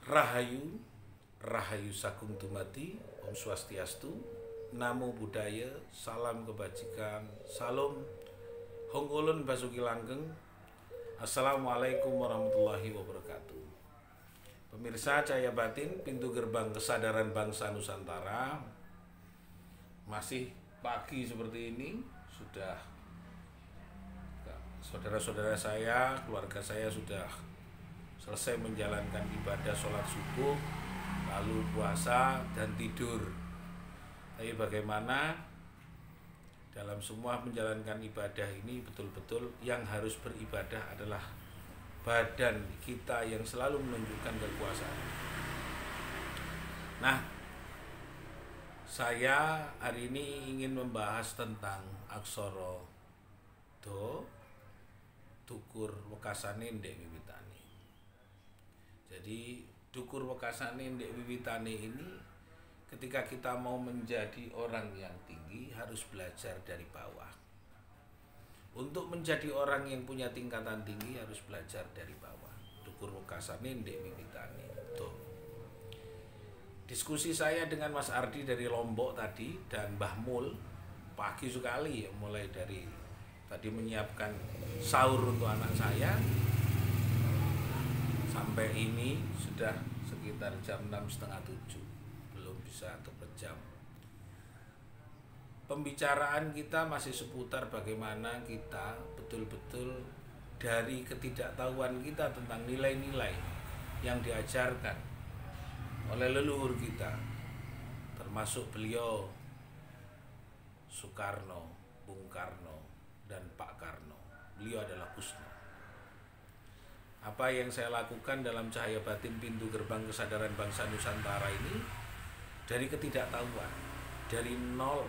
Rahayu, Rahayu Sagung Dumadi, Om Swastiastu, Namo Buddhaya, Salam Kebajikan, Salam Hongkolun Basuki Langgeng. Assalamualaikum warahmatullahi wabarakatuh. Pemirsa Cahaya Batin, pintu gerbang kesadaran bangsa Nusantara. Masih pagi seperti ini, sudah saudara-saudara saya, keluarga saya sudah selesai menjalankan ibadah sholat subuh, lalu puasa dan tidur. Tapi bagaimana dalam semua menjalankan ibadah ini, betul-betul yang harus beribadah adalah badan kita yang selalu menunjukkan kekuasaan. Nah, saya hari ini ingin membahas tentang aksara do, tukur wekasane ndek wiwitane. Jadi tukur wekasane ndek wiwitane ini, ketika kita mau menjadi orang yang tinggi harus belajar dari bawah. Untuk menjadi orang yang punya tingkatan tinggi harus belajar dari bawah. Tukur wekasane ndek wiwitane. Tuh. Diskusi saya dengan Mas Ardi dari Lombok tadi dan Mbah Mul pagi sekali ya, mulai dari tadi menyiapkan sahur untuk anak saya sampai ini sudah sekitar jam 6:30, belum bisa terpejam. Pembicaraan kita masih seputar bagaimana kita betul-betul dari ketidaktahuan kita tentang nilai-nilai yang diajarkan oleh leluhur kita, termasuk beliau Soekarno, Bung Karno, dan Pak Karno. Beliau adalah Kusno. Apa yang saya lakukan dalam Cahaya Batin pintu gerbang kesadaran bangsa Nusantara ini, dari ketidaktahuan, dari nol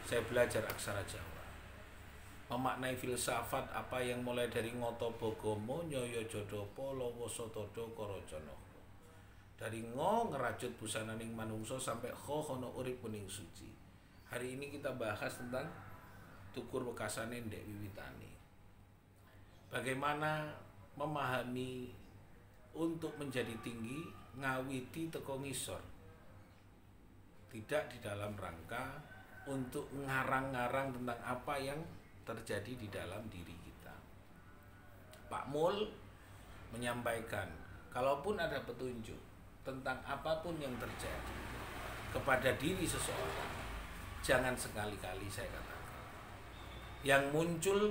saya belajar aksara Jawa, memaknai filsafat apa yang mulai dari Ngoto Bogomo, Nyoyo Jodopo, Lowo Sotodo, Korojono, dari ngo ngerajut busananing manungso sampai kho hono urip kuning suci. Hari ini kita bahas tentang tukur wekasane ndek wiwitane. Bagaimana memahami untuk menjadi tinggi ngawiti teko ngisor, tidak di dalam rangka untuk ngarang-ngarang tentang apa yang terjadi di dalam diri kita. Pak Mul menyampaikan, kalaupun ada petunjuk tentang apapun yang terjadi kepada diri seseorang, jangan sekali-kali, saya katakan, yang muncul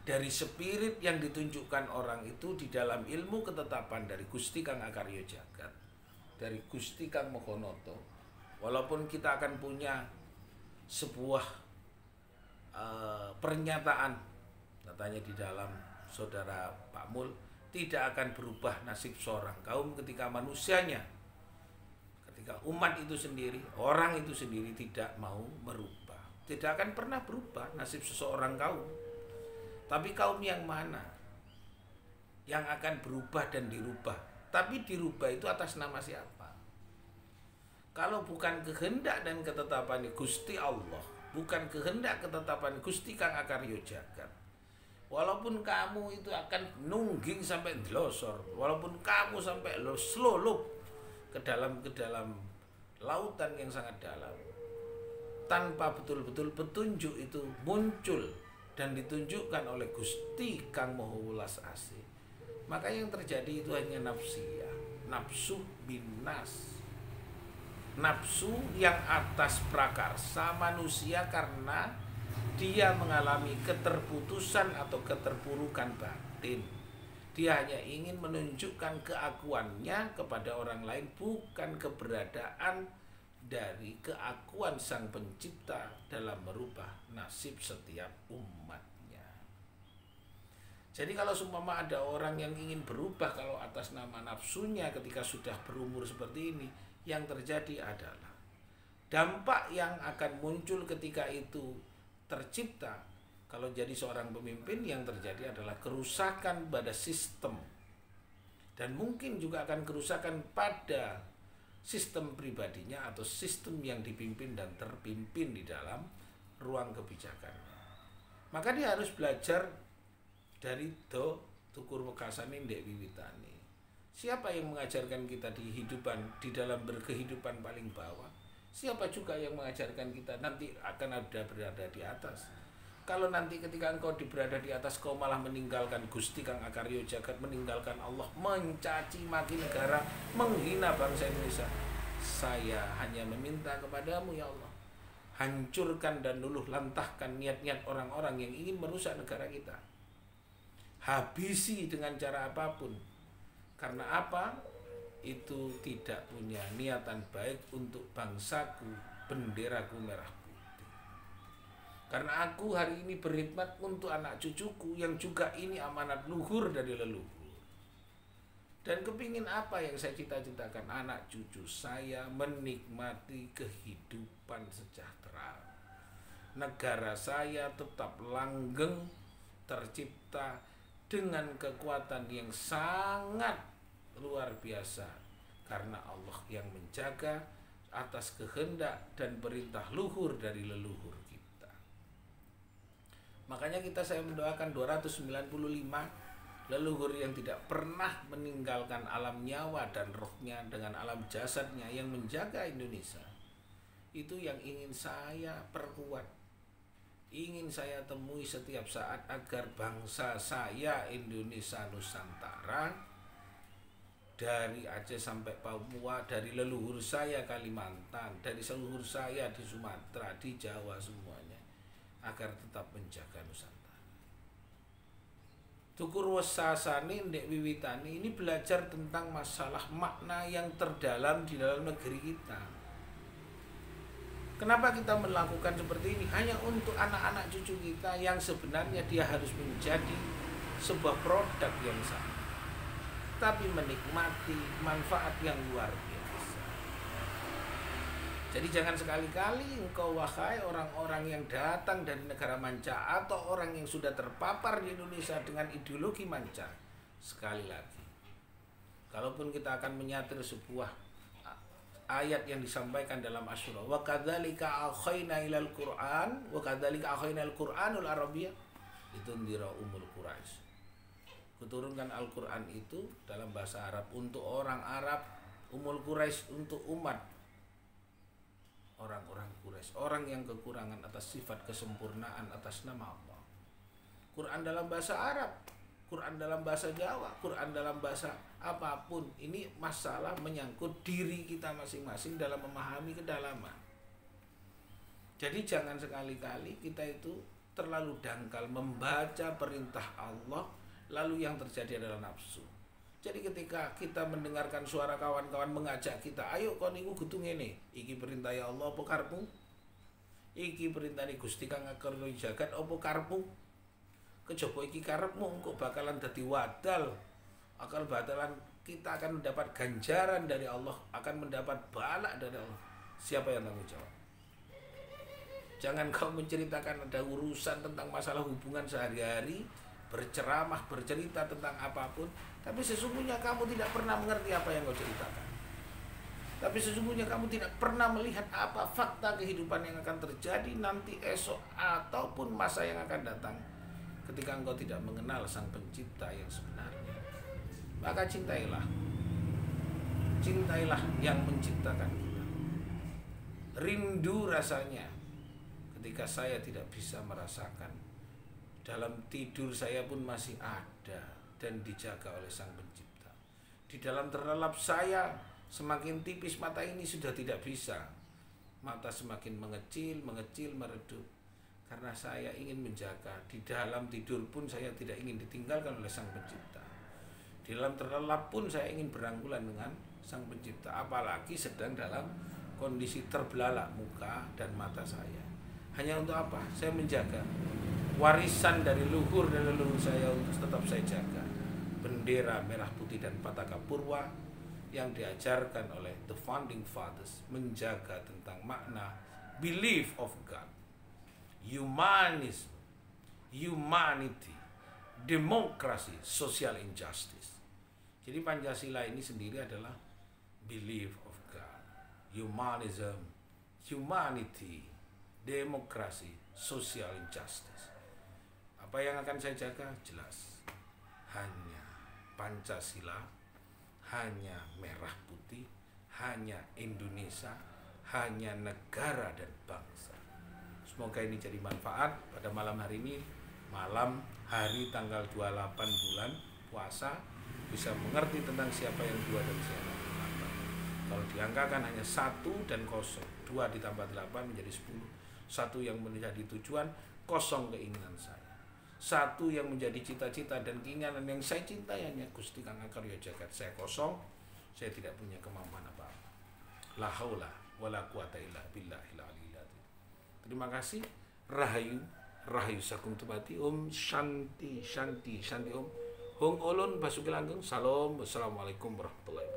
dari spirit yang ditunjukkan orang itu di dalam ilmu ketetapan dari Gusti Kang Akarya Jagat, dari Gusti Kang Mohonoto. Walaupun kita akan punya sebuah pernyataan, katanya di dalam saudara Pak Mul, tidak akan berubah nasib seorang kaum ketika manusianya, ketika umat itu sendiri, orang itu sendiri tidak mau merubah. Tidak akan pernah berubah nasib seseorang kaum. Tapi kaum yang mana yang akan berubah dan dirubah? Tapi dirubah itu atas nama siapa? Kalau bukan kehendak dan ketetapan Gusti Allah, bukan kehendak ketetapan Gusti Kang Akarya Jagat, walaupun kamu itu akan nungging sampai delosor, walaupun kamu sampai selulup ke dalam lautan yang sangat dalam, tanpa betul-betul petunjuk itu muncul dan ditunjukkan oleh Gusti Kang Maha Welas Asih, maka yang terjadi itu hanya nafsiyah, nafsu binas, nafsu yang atas prakarsa manusia karena dia mengalami keterputusan atau keterpurukan batin. Dia hanya ingin menunjukkan keakuannya kepada orang lain, bukan keberadaan dari keakuan Sang Pencipta dalam merubah nasib setiap umatnya. Jadi kalau seumpama ada orang yang ingin berubah kalau atas nama nafsunya ketika sudah berumur seperti ini, yang terjadi adalah dampak yang akan muncul ketika itu tercipta. Kalau jadi seorang pemimpin, yang terjadi adalah kerusakan pada sistem, dan mungkin juga akan kerusakan pada sistem pribadinya atau sistem yang dipimpin dan terpimpin di dalam ruang kebijakannya. Maka dia harus belajar dari tukur wekasane ndek wiwitane. Siapa yang mengajarkan kita di dalam berkehidupan paling bawah? Siapa juga yang mengajarkan kita nanti akan ada berada di atas? Kalau nanti ketika engkau berada di atas, kau malah meninggalkan Gusti Kang Akaryo Jagat, meninggalkan Allah, mencaci maki negara, menghina bangsa Indonesia. Saya hanya meminta kepadamu ya Allah, hancurkan dan luluh lantahkan niat-niat orang-orang yang ingin merusak negara kita. Habisi dengan cara apapun. Karena apa? Itu tidak punya niatan baik untuk bangsaku, benderaku merah putih. Karena aku hari ini berkhidmat untuk anak cucuku yang juga ini amanat luhur dari leluhur. Dan kepingin apa yang saya cita-citakan? Anak cucu saya menikmati kehidupan sejahtera. Negara saya tetap langgeng, tercipta dengan kekuatan yang sangat luar biasa. Karena Allah yang menjaga atas kehendak dan perintah luhur dari leluhur kita. Makanya saya mendoakan 295 leluhur yang tidak pernah meninggalkan alam nyawa dan rohnya dengan alam jasadnya yang menjaga Indonesia. Itu yang ingin saya perkuat, ingin saya temui setiap saat agar bangsa saya Indonesia Nusantara, dari Aceh sampai Papua, dari leluhur saya Kalimantan, dari leluhur saya di Sumatera, di Jawa semuanya, agar tetap menjaga Nusantara. Tukur Wasasani Ndek Wiwitani ini belajar tentang masalah makna yang terdalam di dalam negeri kita. Kenapa kita melakukan seperti ini? Hanya untuk anak-anak cucu kita yang sebenarnya dia harus menjadi sebuah produk yang sama, tapi menikmati manfaat yang luar biasa. Jadi jangan sekali-kali engkau wahai orang-orang yang datang dari negara manca atau orang yang sudah terpapar di Indonesia dengan ideologi manca. Sekali lagi, kalaupun kita akan menyatir sebuah ayat yang disampaikan dalam Asyura, wa kadzalika akhaina ilal Qur'an wa kadzalika akhaina al-Qur'anul Arabiyyah litundira umul Quraisy. Kuturunkan Al-Qur'an itu dalam bahasa Arab untuk orang Arab, umul Quraisy untuk umat orang-orang Quraisy, orang yang kekurangan atas sifat kesempurnaan atas nama Allah. Quran dalam bahasa Arab, Quran dalam bahasa Jawa, Quran dalam bahasa apapun, ini masalah menyangkut diri kita masing-masing dalam memahami kedalaman. Jadi jangan sekali-kali kita itu terlalu dangkal membaca perintah Allah, lalu yang terjadi adalah nafsu. Jadi ketika kita mendengarkan suara kawan-kawan mengajak kita, ayo kon niku kudu ngene, iki perintah ya Allah apa karepmu? Iki perintah Gusti Kang Akaryo Jagat apa karepmu? Kejaba iki karepmu engko bakalan dadi wadal. Akal batalan kita akan mendapat ganjaran dari Allah, akan mendapat balak dari Allah. Siapa yang tanggung jawab? Jangan kau menceritakan ada urusan tentang masalah hubungan sehari-hari, berceramah, bercerita tentang apapun, tapi sesungguhnya kamu tidak pernah mengerti apa yang kau ceritakan. Tapi sesungguhnya kamu tidak pernah melihat apa fakta kehidupan yang akan terjadi nanti esok ataupun masa yang akan datang ketika engkau tidak mengenal Sang Pencipta yang sebenarnya. Maka cintailah yang menciptakan kita. Rindu rasanya ketika saya tidak bisa merasakan, dalam tidur saya pun masih ada dan dijaga oleh Sang Pencipta. Di dalam terlelap saya, semakin tipis mata ini sudah tidak bisa. Mata semakin mengecil, meredup. Karena saya ingin menjaga. Di dalam tidur pun saya tidak ingin ditinggalkan oleh Sang Pencipta. Di dalam terlelap pun saya ingin berangkulan dengan Sang Pencipta. Apalagi sedang dalam kondisi terbelalak muka dan mata saya. Hanya untuk apa? Saya menjaga warisan dari luhur dan leluhur saya untuk tetap saya jaga. Bendera merah putih dan Pataka Purwa yang diajarkan oleh the founding fathers, menjaga tentang makna belief of God, humanism, humanity, demokrasi, social injustice. Jadi Pancasila ini sendiri adalah belief of God, humanism, humanity, demokrasi, social injustice. Apa yang akan saya jaga? Jelas, hanya Pancasila, hanya merah putih, hanya Indonesia, hanya negara dan bangsa. Semoga ini jadi manfaat pada malam hari ini, malam hari tanggal 28 bulan puasa, bisa mengerti tentang siapa yang 2 dan siapa yang 8. Kalau diangkakan hanya 1 dan 0, 2 ditambah 8 menjadi 10. 1 yang menjadi tujuan, 0 keinginan saya. 1 yang menjadi cita-cita dan keinginan yang saya cintai hanya Gusti Kang Akarya Jagat. Saya kosong, saya tidak punya kemampuan apa-apa. La haula wala quwata illa billahil aliyil azim. Terima kasih. Rahayu, rahayu sakum tumati. Om Shanti, Shanti, Shanti Om. Hong Olon Basuki Langgeng. Salam. Wassalamualaikum warahmatullahi wabarakatuh.